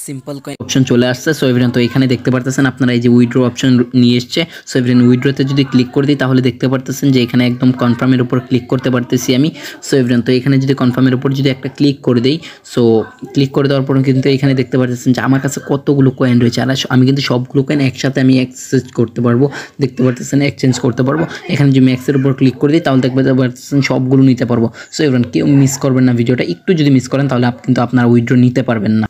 Simple coin option চলে আসছে। So everyone, তো এখানে দেখতে পারতেছেন আপনারা এই যে উইথড্র অপশন নিয়ে এসছে। সো এভরিওয়ান, উইথড্রতে যদি ক্লিক করে দিই তাহলে দেখতে পারতেছেন যে এখানে একদম কনফার্মের উপর ক্লিক করতে পারতেছি আমি। সো এভরিওয়ান, তো এখানে যদি কনফার্মের উপর যদি একটা ক্লিক করে দেই, সো ক্লিক করে দেওয়ার পর কিন্তু এখানে দেখতে পারতেছেন যে আমার কাছে কতগুলো কয়েন রয়েছে, আর আমি কিন্তু সবগুলো কয়েন একসাথে আমি এক্সচেঞ্জ করতে পারবো। দেখতে পারতেছেন এক্সচেঞ্জ করতে পারবো। এখানে যদি ম্যাক্সের উপর ক্লিক করে দিই তাহলে দেখতে পারতেছেন সবগুলো নিতে পারবো। সো এভরিওয়ান, কেউ মিস করবেন না ভিডিওটা, একটু যদি মিস করেন তাহলে কিন্তু আপনারা উইথড্র নিতে পারবেন না।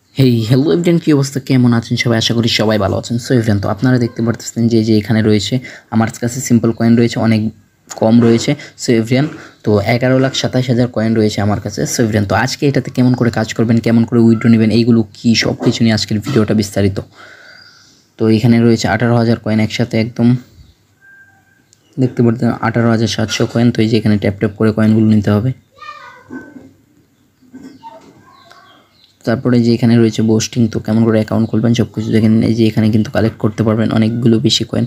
হ্যালো এভরিওয়ান, কি অবস্থা, কেমন আছেন সবাই? আশা করি সবাই ভালো আছেন। সো এভরিওয়ান, তো আপনারা দেখতে পারতেছেন যে এখানে রয়েছে আমার কাছে সিম্পল কয়েন রয়েছে, অনেক কম রয়েছে। সো এভরিওয়ান, তো 11,27,000 কয়েন রয়েছে আমার কাছে। সো এভরিওয়ান, তো আজকে এটাতে কেমন করে কাজ করবেন, কেমন করে উইথড্র নেবেন, এইগুলো কি সব কিছু নিয়ে আজকের ভিডিওটা বিস্তারিত। তো এখানে রয়েছে 18,000 কয়েন একসাথে, একদম দেখতে পারতেন 18,700 কয়েন। তো এই যে এখানে ট্যাপ ট্যাপ করে কয়েনগুলো নিতে হবে। তারপরে যে এখানে রয়েছে বোস্টিং, তো কেমন করে অ্যাকাউন্ট খুলবেন সব কিছু দেখেন। এই যে এখানে কিন্তু কালেক্ট করতে পারবেন অনেকগুলো বেশি কয়েন।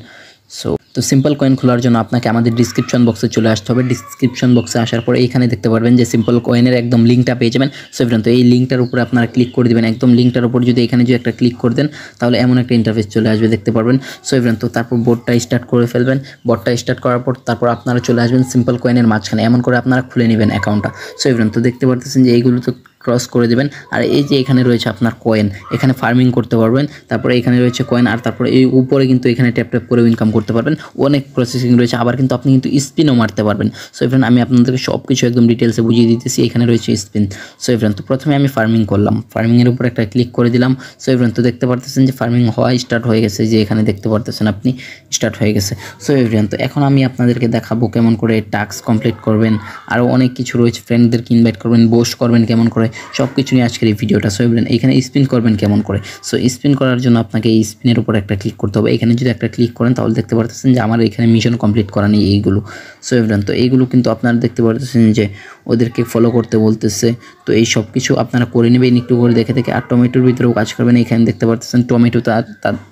তো সিম্পল কয়েন খোলার জন্য আপনাকে আমাদের ডিসক্রিপশন বক্সে চলে আসতে হবে। ডিসক্রিপশন বক্সে আসার পরে এখানে দেখতে পারবেন যে সিম্পল কয়েনের একদম লিঙ্কটা পেয়ে যাবেন। সো এভরিওয়ান, তো এই লিঙ্কটার উপরে আপনারা ক্লিক করে দেবেন। একদম লিঙ্কটার উপর যদি এখানে যদি একটা ক্লিক করে দেন তাহলে এমন একটা ইন্টারফেস চলে আসবে, দেখতে পারবেন। সো এভরিওয়ান, তো তারপর বোর্ডটা স্টার্ট করে ফেলবেন। বোর্ডটা স্টার্ট করার পর তারপর আপনারা চলে আসবেন সিম্পল কয়েনের মাঝখানে, এমন করে আপনারা খুলে নেবেন অ্যাকাউন্টটা। সো এভরিওয়ান, তো দেখতে পারতেছেন যে এইগুলো তো ক্রস করে দেবেন। আর এই যে এখানে রয়েছে আপনার কয়েন, এখানে ফার্মিং করতে পারবেন। তারপরে এখানে রয়েছে কয়েন, আর তারপরে এই উপরে কিন্তু এখানে ট্যাপ ট্যাপ করে ইনকাম করতে পারবেন। অনেক প্রসেসিং রয়েছে, আবার কিন্তু আপনি কিন্তু স্পিনও মারতে পারবেন। সো এভরিওয়ান, আমি আপনাদেরকে সব কিছু একদম ডিটেলসে বুঝিয়ে দিতেছি। এখানে রয়েছে স্পিন। সো এভরিওয়ান, তো প্রথমে আমি ফার্মিং করলাম, ফার্মিংয়ের উপর একটা ক্লিক করে দিলাম। সো এভরিওয়ান, তো দেখতে পারতেছেন যে ফার্মিং হওয়া স্টার্ট হয়ে গেছে, যে এখানে দেখতে পারতেছেন আপনি স্টার্ট হয়ে গেছে। সো এভরিওয়ান, তো এখন আমি আপনাদেরকে দেখাবো কেমন করে টাস্ক কমপ্লিট করবেন। আরও অনেক কিছু রয়েছে, ফ্রেন্ডদেরকে ইনভাইট করবেন, পোস্ট করবেন কেমন করে, সব কিছু নিয়ে আজকের এই ভিডিওটা। সো এভরিওয়ান, এখানে স্পিন করবেন কেমন করে। সো স্পিন করার জন্য আপনাকে এই স্পিনের উপর একটা ক্লিক করতে হবে। এখানে যদি একটা ক্লিক করেন তাহলে দেখতে পারতেছেন যে আমার এখানে মিশন কমপ্লিট করা নেই এইগুলো। সো এভরিওয়ান, তো এইগুলো কিন্তু আপনারা দেখতে পারতেছেন যে ওদেরকে ফলো করতে বলতেছে। তো এই সব কিছু আপনারা করে নেবেন একটু করে দেখে দেখে। আর টমেটোর ভিতরেও কাজ করবেন। এখানে দেখতে পারতেছেন টমেটো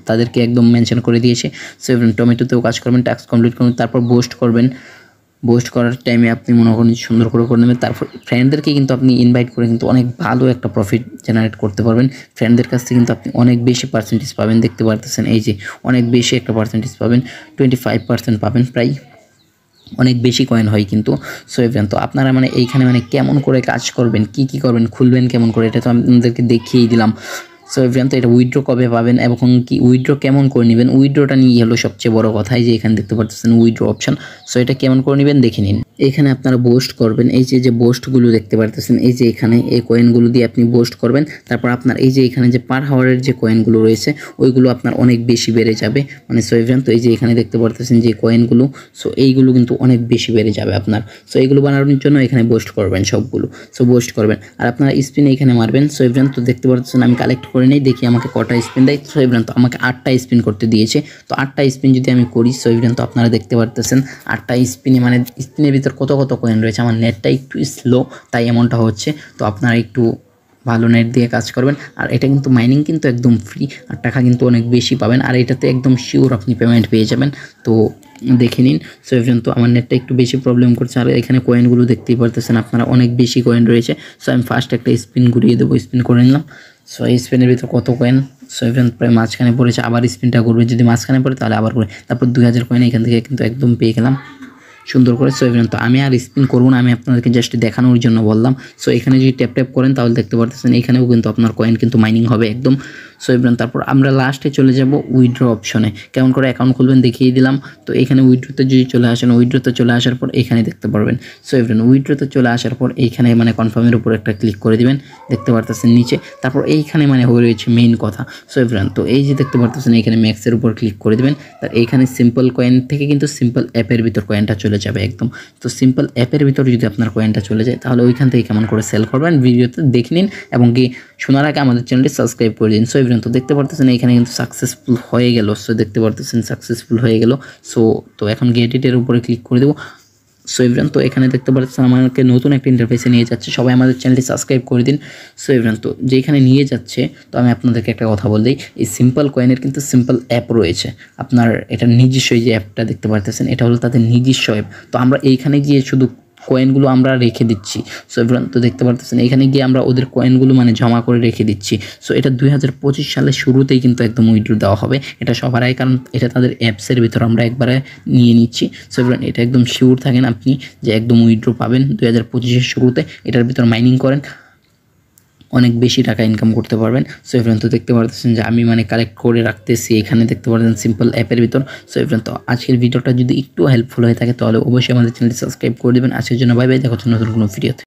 তাদেরকে একদম মেনশন করে দিয়েছে। সো এভরিওয়ান, টমেটোতেও কাজ করবেন, টাস্ক কমপ্লিট করবেন, তারপর পোস্ট করবেন। পোস্ট করার টাইমে আপনি মনে করেন সুন্দর করে নেবেন। তারপর ফ্রেন্ডদেরকে কিন্তু আপনি ইনভাইট করে কিন্তু অনেক ভালো একটা প্রফিট জেনারেট করতে পারবেন। ফ্রেন্ডদের কাছ থেকে কিন্তু আপনি অনেক বেশি পার্সেন্টেজ পাবেন, দেখতে পারতেছেন এই যে অনেক বেশি একটা পার্সেন্টেজ পাবেন, 25% পাবেন প্রায়, অনেক বেশি কয়েন হয় কিন্তু। সো এভরিওয়ান, তো আপনারা মানে এইখানে মানে কেমন করে কাজ করবেন, কি করবেন, খুলবেন কেমন করে, এটা তো আপনাদেরকে দেখিয়েই দিলাম। সো এভরিওয়ান, তো এটা উইথড্র কবে পাবেন এবং কি উইথড্র কেমন করে নেবেন, উইথড্রটা নিয়ে হলো সবচেয়ে বড় কথা। যে এখানে দেখতে পাচ্ছেন উইথড্র অপশন। সো এটা কেমন করে নেবেন দেখে নিন। এখানে আপনারা বোস্ট করবেন। এই যে বোস্টগুলো দেখতে পারতেছেন, এই যে এখানে এই কয়েনগুলো দিয়ে আপনি বোস্ট করবেন। তারপর আপনার এই যে এখানে যে পার হাওয়ারের যে কয়েনগুলো রয়েছে ওইগুলো আপনার অনেক বেশি বেড়ে যাবে। মানে সো এভরিওয়ান, তো এই যে এখানে দেখতে পারতেছেন যে কয়েনগুলো, সো এইগুলো কিন্তু অনেক বেশি বেড়ে যাবে আপনার। সো এইগুলো বানানোর জন্য এখানে বোস্ট করবেন সবগুলো। সো বোস্ট করবেন আর আপনারা স্পিন এখানে মারবেন। সো এভরিওয়ান, তো দেখতে পারতেছেন আমি কালেক্ট করে নেই, দেখি আমাকে কটা স্পিন দেয়। সো এভরিওয়ান, তো আমাকে 8টা স্পিন করতে দিয়েছে। তো 8টা স্পিন যদি আমি করি, সো এভরিওয়ান, তো আপনারা দেখতে পারতেছেন 8টা স্পিনে মানে স্পিনের ভিতর কত কয়েন রয়েছে। আমার নেটটা একটু স্লো তাই এমনটা হচ্ছে। তো আপনারা একটু ভালো নেট দিয়ে কাজ করবেন। আর এটা কিন্তু মাইনিং কিন্তু একদম ফ্রি, আর টাকা কিন্তু অনেক বেশি পাবেন। আর এটাতে একদম শিওর আপনি পেমেন্ট পেয়ে যাবেন। তো দেখে নিন। সো এভরিওয়ান, তো আমার নেটটা একটু বেশি প্রবলেম করছে। আর এখানে কয়েনগুলো দেখতেই পারতেছেন আপনারা, অনেক বেশি কয়েন রয়েছে। সো আমি ফার্স্ট একটা স্পিন ঘুরিয়ে দেবো, স্পিন করে নিলাম। সো এই স্পিনের ভিতরে কত কয়েন, সো এভরিওয়ান প্রায় মাঝখানে পড়েছে। আবার স্পিনটা করবে, যদি মাঝখানে পড়ে তাহলে আবার করে, তারপর 2000 কয়েন এখান থেকে কিন্তু একদম পেয়ে গেলাম সুন্দর করে। সো এভরিওয়ান, তো আমি আর স্পিন করবো না, আমি আপনাদেরকে জাস্ট দেখানোর জন্য বললাম। সো এখানে যদি ট্যাপ ট্যাপ করেন তাহলে দেখতে পারতেছেন এখানেও কিন্তু আপনার কয়েন কিন্তু মাইনিং হবে একদম। সো এভরিওয়ান, তারপর আমরা লাস্টে চলে যাব উইথড্র অপশনে, কেমন করে অ্যাকাউন্ট খুলবেন দেখিয়ে দিলাম। তো এখানে উইথড্রতে যদি চলে আসেন, উইথড্রতে চলে আসার পর এখানে দেখতে পারবেন। সো এভরিওয়ান, উইথড্রতে চলে আসার পর এইখানে মানে কনফার্মের উপর একটা ক্লিক করে দিবেন, দেখতে পারতেছেন নিচে। তারপর এইখানে মানে হয়ে রয়েছে মেইন কথা। সো এভরিওয়ান, তো এই যে দেখতে পারতেছেন এখানে ম্যাক্সের উপর ক্লিক করে দিবেন। তার এইখানে সিম্পল কয়েন থেকে কিন্তু সিম্পল অ্যাপের ভিতর কয়েনটা চলে যাবে একদম। তো সিম্পল অ্যাপের ভিতর যদি আপনার কয়েনটা চলে যায় তাহলে ওইখান থেকে কেমন করে সেল করবেন ভিডিওতে দেখে নিন, এবং কি শোনার আগে আমাদের চ্যানেলটি সাবস্ক্রাইব করে দিন। সো এভরিওয়ান, তো দেখতে পারতেছেন এখানে কিন্তু সাকসেসফুল হয়ে গেল। সো দেখতে পারতেছেন সাকসেসফুল হয়ে গেল। সো তো এখন গেট ইটের উপরে ক্লিক করে দেবো। সো এভরিওয়ান, তো এখানে দেখতে পাচ্ছেন আমাকে নতুন একটা ইন্টারফেসে নিয়ে যাচ্ছে। সবাই আমাদের চ্যানেলটি সাবস্ক্রাইব করে দিন। সো এভরিওয়ান, তো যেখানে নিয়ে যাচ্ছে, তো আমি আপনাদেরকে একটা কথা বল দিই, এই সিম্পল কয়েনের কিন্তু সিম্পল অ্যাপ রয়েছে আপনার, এটা নিজস্ব যে অ্যাপটা দেখতে পারতেছেন এটা হলো তাদের নিজস্ব অ্যাপ। তো আমরা এইখানে গিয়ে শুধু কয়েনগুলো আমরা রেখে দিচ্ছি। সো এভরিওয়ান, তো দেখতে পারতেছেন এখানে গিয়ে আমরা ওদের কয়েনগুলো মানে জমা করে রেখে দিচ্ছি। সো এটা 2025 সালের শুরুতেই কিন্তু একদম উইথড্র দেওয়া হবে, এটা সবার আগে, কারণ এটা তাদের অ্যাপসের ভিতর আমরা একবারে নিয়ে নিচ্ছি। সো এভরিওয়ান, এটা একদম শিওর থাকেন আপনি যে একদম উইথড্র পাবেন 2025-এর শুরুতে। এটার ভিতর মাইনিং করেন, অনেক বেশি টাকা ইনকাম করতে পারবেন। সো এভরিওয়ান, তো দেখতে পারতেছেন যে আমি মানে কালেক্ট করে রাখতেছি, এখানে দেখতে পাচ্ছেন সিম্পল অ্যাপের ভিতর। সো এভরিওয়ান, তো আজকের ভিডিওটা যদি একটু হেল্পফুল হয়ে থাকে তাহলে অবশ্যই আমাদের চ্যানেলটি সাবস্ক্রাইব করে দেবেন। আজকের জন্য বাই বাই, দেখা হচ্ছে নতুন কোনো ভিডিওতে।